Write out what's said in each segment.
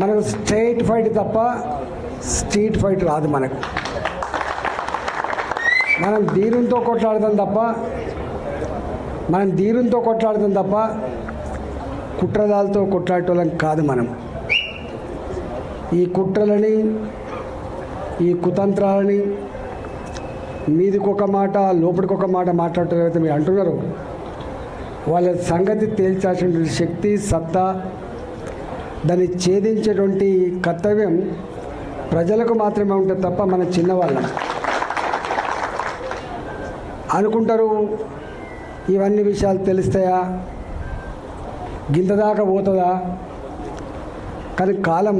మనకు straight fight తప్ప street fight రాదు. మనం ధీరంతో కొట్లాడతాం తప్ప కుట్రదాలతో కొట్లాడటం కాదు. మనం ఈ కుట్రలని, ఈ కుతంత్రాలని మీదికొక మాట లోపలికొక మాట మాట్లాడటం ఏదైతే మీరు అంటున్నారో వాళ్ళ సంగతి తేల్చాల్సిన శక్తి, సత్తా, దాన్ని ఛేదించేటువంటి కర్తవ్యం ప్రజలకు మాత్రమే ఉంటుంది తప్ప మన చిన్నవాళ్ళం అనుకుంటారు. ఇవన్నీ విషయాలు తెలుస్తాయా, గింతదాకా పోతుందా? కానీ కాలం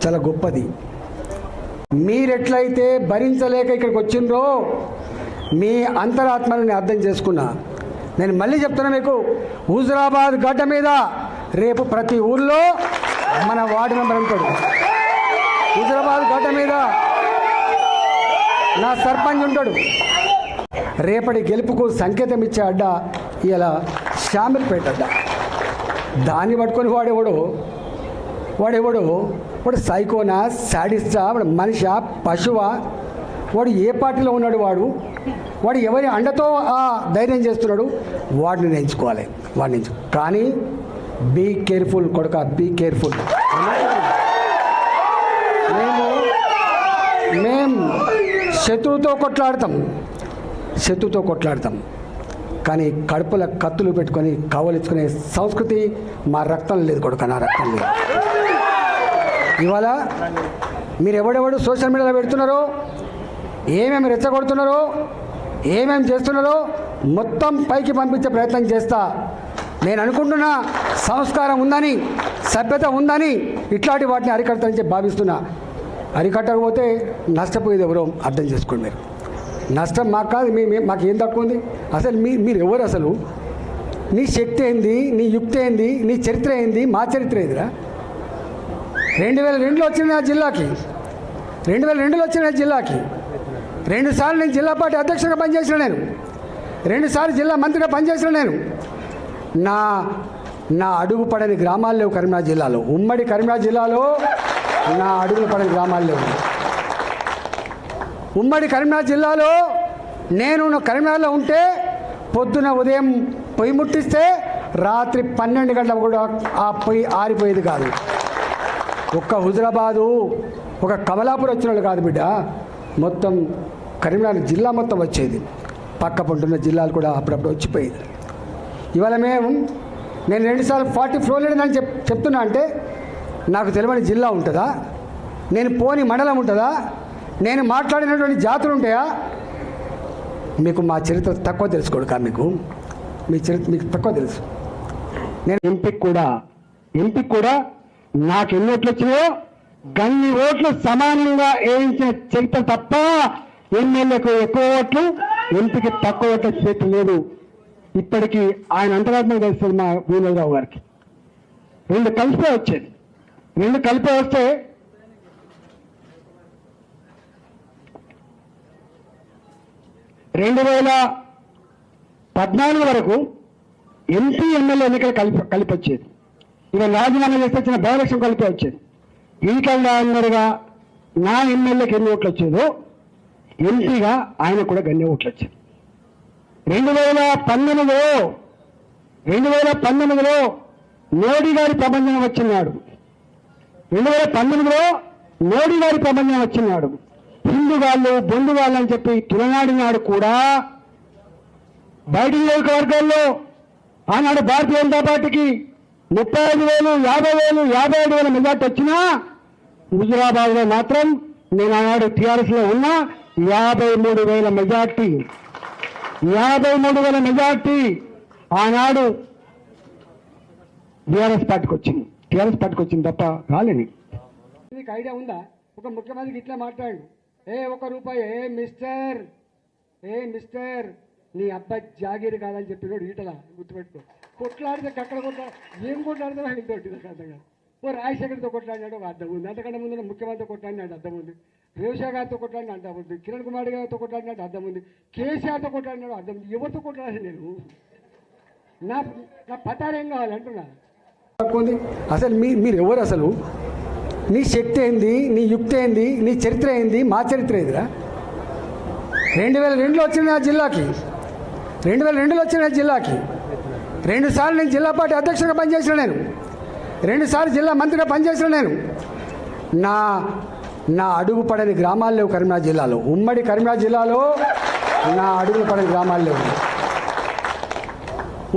చాలా గొప్పది. మీరెట్లయితే భరించలేక ఇక్కడికి వచ్చిండ్రో మీ అంతరాత్మని అర్థం చేసుకున్నా. నేను మళ్ళీ చెప్తున్నా మీకు, హుజురాబాద్ గడ్డ మీద రేపు ప్రతి ఊళ్ళో మన వార్డు మెంబర్ ఉంటాడు. హుజురాబాద్ గడ్డ మీద నా సర్పంచ్ ఉంటాడు. రేపటి గెలుపుకు సంకేతం ఇచ్చే అడ్డ ఇలా షామిల్పేట అడ్డ. దాన్ని పట్టుకొని వాడు సైకోనా, శాడిస్టా, వాడు మనిషా, పశువా, వాడు ఏ పార్టీలో ఉన్నాడు, వాడు ఎవరి అండతో ఆ ధైర్యం చేస్తున్నాడు, వాడిని ఎంచుకోవాలి. కానీ బీ కేర్ఫుల్ కొడుక, బీ కేర్ఫుల్. మేము శత్రువుతో కొట్లాడతాం కానీ కడుపుల కత్తులు పెట్టుకొని కావలించుకునే సంస్కృతి మా రక్తం లేదు కొడుక, నా రక్తం లేదు. ఇవాళ మీరు ఎవడెవడు సోషల్ మీడియాలో పెడుతున్నారో, ఏమేమి రెచ్చగొడుతున్నారో, ఏమేమి చేస్తున్నారో మొత్తం పైకి పంపించే ప్రయత్నం చేస్తా. నేను అనుకుంటున్నా సంస్కారం ఉందని, సభ్యత ఉందని ఇట్లాంటి వాటిని అరికడతానని చెప్పి భావిస్తున్నా. అరికట్టకపోతే నష్టపోయేది ఎవరో అర్థం చేసుకోండి. మీరు నష్టం మాకు కాదు, మాకేం తక్కువ ఉంది? అసలు మీరు ఎవరు? అసలు నీ శక్తి ఏంది, నీ యుక్తి ఏంది, నీ చరిత్ర ఏంది, మా చరిత్ర ఏందిరా? 2002లో వచ్చిన నా జిల్లాకి 2 సార్లు నేను జిల్లా పార్టీ అధ్యక్షుడిగా పనిచేసిన, నేను 2 సార్లు జిల్లా మంత్రిగా పనిచేసిన. నేను నా అడుగు పడని గ్రామాలు లేవు కరీంనగర్ జిల్లాలో. ఉమ్మడి కరీంనగర్ జిల్లాలో నా అడుగులు పడని గ్రామాలు లేవు. ఉమ్మడి కరీంనగర్ జిల్లాలో నేను కరీంనగర్లో ఉంటే పొద్దున ఉదయం పొయ్యి ముట్టిస్తే రాత్రి 12 గంటలకు కూడా ఆ పొయ్యి ఆరిపోయేది కాదు. ఒక్క హుజురాబాదు, ఒక కమలాపూర్ వచ్చిన వాళ్ళు కాదు బిడ్డ, మొత్తం కరీంనగర్ జిల్లా మొత్తం వచ్చేది. పక్క పంటున్న జిల్లాలు కూడా అప్పుడప్పుడు వచ్చిపోయేది. ఇవాళ నేను 2 సార్లు 40 ఫ్లోర్ లేదని చెప్తున్నా అంటే నాకు తెలియని జిల్లా ఉంటుందా? నేను పోని మండలం ఉంటుందా? నేను మాట్లాడినటువంటి జాతులు ఉంటాయా? మీకు మా చరిత్ర తక్కువ తెలుసుకోడు. మీ చరిత్ర మీకు తక్కువ తెలుసు. నేను ఎంపీకి కూడా నాకు ఎన్ని ఓట్లు వచ్చినాయో గన్ని ఓట్లు సమానంగా వేయించిన చరిత్ర తప్ప ఎమ్మెల్యేకు ఎక్కువ ఓట్లు, ఎంపీకి తక్కువ ఓట్ల చరిత్ర లేదు. ఇప్పటికీ ఆయన అంతరాత్మ తెలుస్తుంది మా వీరరావు గారికి. 2 కలిపే వచ్చేది. 2 కలిపే వస్తే 2014 వరకు ఎంపీ ఎమ్మెల్యే ఎన్నికలు కలిపి వచ్చేది. ఇక రాజీనామా చేస్తే వచ్చిన బై ఎలక్షన్ కలిపి వచ్చేది. ఈకల్లా అందరుగా నా ఎమ్మెల్యేకి ఎన్ని ఓట్లు వచ్చేదో ఎంపీగా ఆయన కూడా గన్ని ఓట్లు వచ్చేది. 2019లో మోడీ గారి ప్రపంచం వచ్చినాడు. 2019లో మోడీ గారి ప్రపంచం వచ్చినాడు. హిందూ బొందు వాళ్ళు అని చెప్పి తులనాడినాడు కూడా. బయటి నియోజకవర్గాల్లో ఆనాడు భారతీయ జనతా పార్టీకి 35,000, 50,000, 57,000 మెజార్టీ వచ్చినా హుజురాబాద్లో మాత్రం నేను ఆనాడు టీఆర్ఎస్లో ఉన్న 53,000 మెజార్టీ. 53,000 మెజార్టీ ఆనాడు టీఆర్ఎస్ పార్టీకి వచ్చింది తప్ప రాలేని. నీకు ఐడియా ఉందా? ఒక ముఖ్యమంత్రికి ఇట్లా మాట్లాడు, ₹1 మిస్టర్ నీ అబ్బాయి జాగీరు కాదని చెప్పినోడు ఈటలా గుర్తుపెట్టుకో. కొట్లాడితే అక్కడ ఏం కొట్లాడితే ఇంకోటి అర్థం కాదు. రాజశేఖర్తో కొట్లాడినాడు ఒక అర్థం ఉంది, అంతకంటే ముందు ముఖ్యమంత్రి కొట్లాడినాడు అర్థం ఉంది, రేవశా గారితో కొట్లాడిన అర్థం ఉంది, కిరణ్ కుమార్ గారితో కొట్లాడినట్టు అర్థం ఉంది, కేసీఆర్తో కొట్లాడినాడు అర్థం ఉంది. ఎవరితో కొట్లాడాలి? నేను నా పతారేం కావాలి అంటున్నా. అసలు మీరు ఎవరు? అసలు నీ శక్తి ఏంది, నీ యుక్తి ఏంది, నీ చరిత్ర ఏంది, మా చరిత్ర ఏందిరా? 2002లో వచ్చిన నా జిల్లాకి, 2002లో వచ్చిన జిల్లాకి 2 సార్లు నేను జిల్లా పార్టీ అధ్యక్షుడిగా పనిచేసిన, నేను 2 సార్లు జిల్లా మంత్రిగా పనిచేసిన. నేను నా అడుగు పడని గ్రామాలు లేవు కరీంనగర్ జిల్లాలో. ఉమ్మడి కరీంనగర్ జిల్లాలో నా అడుగులు పడని గ్రామాలు లేవు.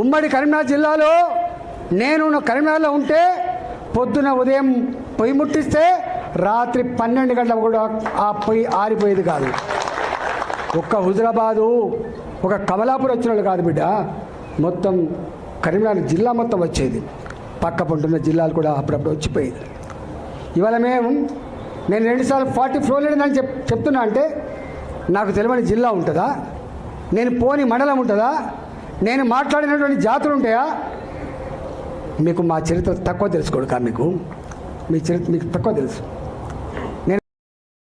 ఉమ్మడి కరీంనగర్ జిల్లాలో నేను కరీంనగర్లో ఉంటే పొద్దున ఉదయం పొయ్యి ముట్టిస్తే రాత్రి 12 గంటలకు కూడా ఆ పొయ్యి ఆరిపోయేది కాదు. ఒక్క హుజరాబాదు, ఒక కమలాపూర్ వచ్చిన వాళ్ళు కాదు బిడ్డ, మొత్తం కరీంనగర్ జిల్లా మొత్తం వచ్చేది. పక్క పంటున్న జిల్లాలు కూడా అప్పుడప్పుడు వచ్చిపోయేది. ఇవాళ నేను 2 సార్లు 40 ఫ్లోర్ లేదని చెప్తున్నా అంటే నాకు తెలియని జిల్లా ఉంటుందా? నేను పోని మండలం ఉంటుందా? నేను మాట్లాడినటువంటి జాతులు ఉంటాయా? మీకు మా చరిత్ర తక్కువ తెలుసుకోడు కా, మీ చరిత్ర మీకు తక్కువ తెలుసు.